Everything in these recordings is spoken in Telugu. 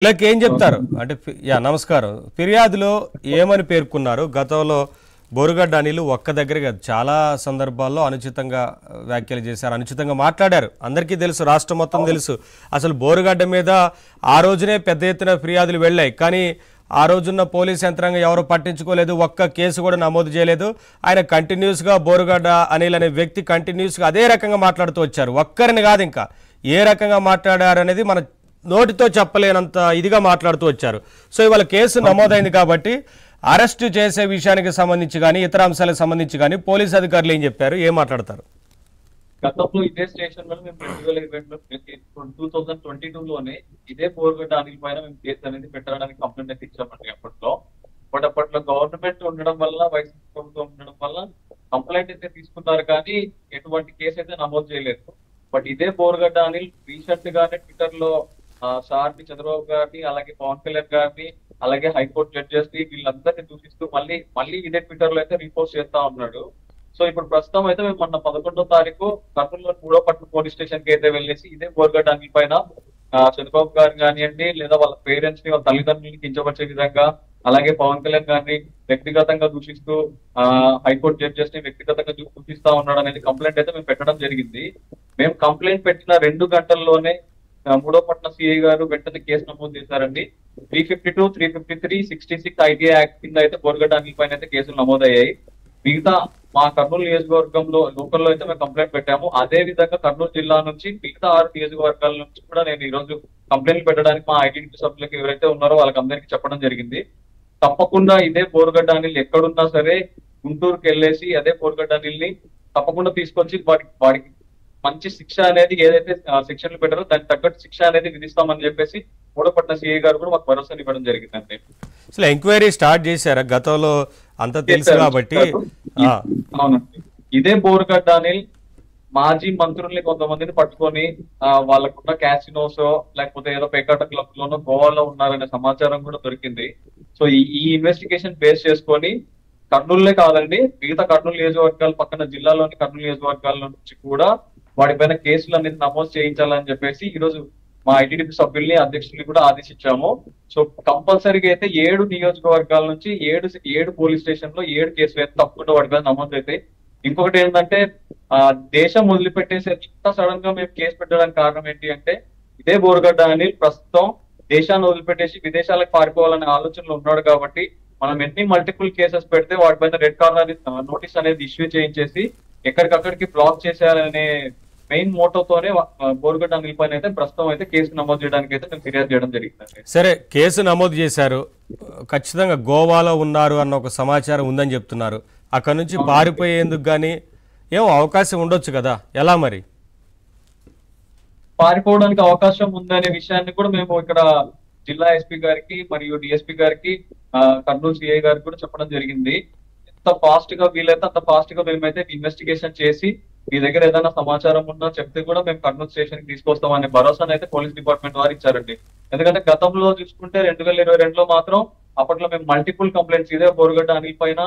వీళ్ళకి ఏం చెప్తారు అంటే నమస్కారం. ఫిర్యాదులో ఏమని పేర్కొన్నారు? గతంలో బోరుగడ్డ అనిల్ ఒక్క దగ్గర కాదు, చాలా సందర్భాల్లో అనుచితంగా వ్యాఖ్యలు చేశారు, అనుచితంగా మాట్లాడారు. అందరికీ తెలుసు, రాష్ట్రం మొత్తం తెలుసు. అసలు బోరుగడ్డ మీద ఆ రోజునే పెద్ద ఎత్తున ఫిర్యాదులు వెళ్ళాయి, కానీ ఆ రోజున్న పోలీస్ యంత్రాంగం ఎవరు పట్టించుకోలేదు, ఒక్క కేసు కూడా నమోదు చేయలేదు. ఆయన కంటిన్యూస్గా బోరుగడ్డ అనిల్ అనే వ్యక్తి కంటిన్యూస్గా అదే రకంగా మాట్లాడుతూ వచ్చారు. ఒక్కరిని కాదు, ఇంకా ఏ రకంగా మాట్లాడారు అనేది మన నోటితో చెప్పలేనంత ఇదిగా మాట్లాడుతూ వచ్చారు. సో ఇవాళ కేసు నమోదైంది కాబట్టి అరెస్టు చేసే విషయానికి సంబంధించి కానీ ఇతర అంశాలకు సంబంధించి కానీ పోలీస్ అధికారులు ఏం చెప్పారు, ఏం మాట్లాడతారు? గతంలో ఇదే స్టేషన్ లో మేము 2022లోనే ఇదే బోరుగడ్డ అనిల్ పైన మేము కేసు అనేది పెట్టడానికి కంప్లైంట్ అయితే ఇచ్చామండి అప్పట్లో. బట్ అప్పట్లో గవర్నమెంట్ ఉండడం వల్ల, వైసీపీ ప్రభుత్వం ఉండడం వల్ల కంప్లైంట్ అయితే తీసుకున్నారు, కానీ ఎటువంటి కేసు అయితే నమోదు చేయలేదు. బట్ ఇదే బోరుగడ్డ అనిల్ రీసెంట్ గానే ట్విట్టర్ లో సార్ని, చంద్రబాబు గారిని, అలాగే పవన్ కళ్యాణ్ గారిని, అలాగే హైకోర్టు జడ్జెస్ ని, వీళ్ళందరినీ దూషిస్తూ మళ్ళీ ఇదే ట్విట్టర్ లో అయితే రీపోస్ట్ చేస్తా ఉన్నాడు. సో ఇప్పుడు ప్రస్తుతం అయితే మేము మొన్న 11వ తారీఖు కర్నూలు 3వ పట్టణ పోలీస్ స్టేషన్ కి అయితే వెళ్ళేసి ఇదే బోరుగడ్డ అనిల్ పైన చంద్రబాబు గారిని కానివ్వండి, లేదా వాళ్ళ పేరెంట్స్ ని, వాళ్ళ తల్లిదండ్రులని కించపరిచే విధంగా, అలాగే పవన్ కళ్యాణ్ గారిని వ్యక్తిగతంగా దూషిస్తూ హైకోర్టు జడ్జెస్ ని వ్యక్తిగతంగా దూషిస్తా ఉన్నాడు అనేది కంప్లైంట్ అయితే మేము పెట్టడం జరిగింది. మేము కంప్లైంట్ పెట్టిన 2 గంటల్లోనే 3వ పట్టణ సిఐ గారు వెంటనే కేసు నమోదు చేశారండి. 352, 353, 66 ఐటీఐ యాక్ట్ కింద అయితే బోరుగడ్డ అనిల్ పైన అయితే కేసులు నమోదయ్యాయి. మిగతా మా కర్నూలు నియోజకవర్గంలో లోకల్లో అయితే మేము కంప్లైంట్ పెట్టాము. అదే విధంగా కర్నూలు జిల్లా నుంచి మిగతా 6 నియోజకవర్గాల నుంచి కూడా నేను ఈ రోజు కంప్లైంట్ పెట్టడానికి మా ఐడెంటిటీ సభ్యులకు ఎవరైతే ఉన్నారో వాళ్ళకి అందరికీ చెప్పడం జరిగింది. తప్పకుండా ఇదే బోరుగడ్డ అనిల్ ఎక్కడున్నా సరే గుంటూరుకి వెళ్ళేసి అదే బోరుగడ్డ అనిల్ ని తప్పకుండా తీసుకొచ్చి వాడికి మంచి శిక్ష అనేది, ఏదైతే శిక్షలు పెట్టారో దానికి తగ్గట్టు శిక్ష అనేది విధిస్తామని చెప్పేసి 3వ పట్టణ సిఐ గారు కూడా మాకు భరోసా ఇవ్వడం జరిగిందండి. అసలు ఎంక్వైరీ స్టార్ట్ చేశారా? గతంలో అంతా తెలుసు కాబట్టి. అవునండి, ఇదే బోరుగడ్డ అనిల్ మాజీ మంత్రుల్ని కొంతమందిని పట్టుకొని వాళ్ళకున్న క్యాసినోస్ లేకపోతే ఏదో పేకాట క్లబ్ లోనో గోవాలో ఉన్నారనే సమాచారం కూడా దొరికింది. సో ఈ ఇన్వెస్టిగేషన్ బేస్ చేసుకొని కర్నూలులే కాదండి, మిగతా కర్నూలు నియోజకవర్గాల పక్కన జిల్లాలోని కర్నూలు నియోజకవర్గాల నుంచి కూడా వాడిపైన కేసులు అనేది నమోదు చేయించాలని చెప్పేసి ఈ రోజు మా ఐటీడీపీ సభ్యుల్ని, అధ్యక్షుల్ని కూడా ఆదేశించాము. సో కంపల్సరీగా అయితే 7 నియోజకవర్గాల నుంచి 7 పోలీస్ స్టేషన్ లో 7 కేసులు అయితే తప్పకుండా వాడిపైన నమోదు అవుతాయి. ఇంకొకటి ఏంటంటే దేశం వదిలిపెట్టేసి ఇంత సడన్ గా మేము కేసు పెట్టడానికి కారణం ఏంటి అంటే, ఇదే బోరుగడ్డ అనిల్ ప్రస్తుతం దేశాన్ని వదిలిపెట్టేసి విదేశాలకు పారిపోవాలనే ఆలోచనలో ఉన్నాడు కాబట్టి మనం ఎన్ని మల్టిపుల్ కేసెస్ పెడితే వాటిపైన రెడ్ కార్నర్ నోటీస్ అనేది ఇష్యూ చేయించేసి ఎక్కడికక్కడికి బ్లాక్ చేసేయాలనే మెయిన్ మోటోతోనే బోరుగడ్డ అనిల్ పైన అయితే ప్రస్తుతం అయితే కేసు నమోదు చేయడానికి అయితే మేము ఫిర్యాదు చేయడం జరిగిందండి. సరే, కేసు నమోదు చేశారు, ఖచ్చితంగా గోవాలో ఉన్నారు అన్న ఒక సమాచారం ఉందని చెప్తున్నారు. అక్కడ నుంచి పారిపోయేందుకు కానీ ఏమో అవకాశం ఉండొచ్చు కదా, ఎలా మరి? పారిపోవడానికి అవకాశం ఉందనే విషయాన్ని కూడా మేము ఇక్కడ జిల్లా ఎస్పీ గారికి మరియు డిఎస్పీ గారికి, కర్నూలు సిఐ గారికి కూడా చెప్పడం జరిగింది. ఎంత ఫాస్ట్ గా వీలైతే అంత ఫాస్ట్ గా మేమైతే ఇన్వెస్టిగేషన్ చేసి మీ దగ్గర ఏదైనా సమాచారం ఉన్నా చెప్తే కూడా మేము కర్నూలు స్టేషన్ కి తీసుకొస్తాం అనే భరోసాను అయితే పోలీస్ డిపార్ట్మెంట్ వారు ఇచ్చారండి. ఎందుకంటే గతంలో చూసుకుంటే 2022లో మాత్రం అప్పట్లో మేము మల్టిపుల్ కంప్లైంట్స్ ఇదే బోరుగడ్డ అనిల్ పైన,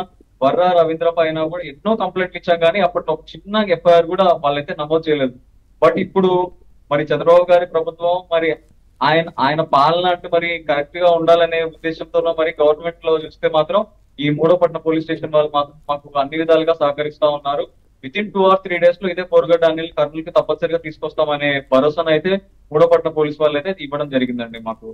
వర్రా రవీంద్ర పైన కూడా ఎన్నో కంప్లైంట్లు ఇచ్చాం, కానీ అప్పట్లో ఒక చిన్న ఎఫ్ఐఆర్ కూడా వాళ్ళైతే నమోదు చేయలేదు. బట్ ఇప్పుడు మరి చంద్రబాబు గారి ప్రభుత్వం, మరి ఆయన పాలన అంటే మరి కరెక్ట్ గా ఉండాలనే ఉద్దేశంతో మరి గవర్నమెంట్ లో చూస్తే మాత్రం ఈ 3వ పట్టణ పోలీస్ స్టేషన్ వాళ్ళు మాకు అన్ని విధాలుగా సహకరిస్తా ఉన్నారు. వితిన్ 2 or 3 days లో ఇదే బోరుగడ్డ అనిల్ కర్నూలుకి తప్పనిసరిగా తీసుకొస్తామనే భరోసాను అయితే 3వ పట్టణ పోలీస్ వాళ్ళు అయితే ఇవ్వడం జరిగిందండి మాకు.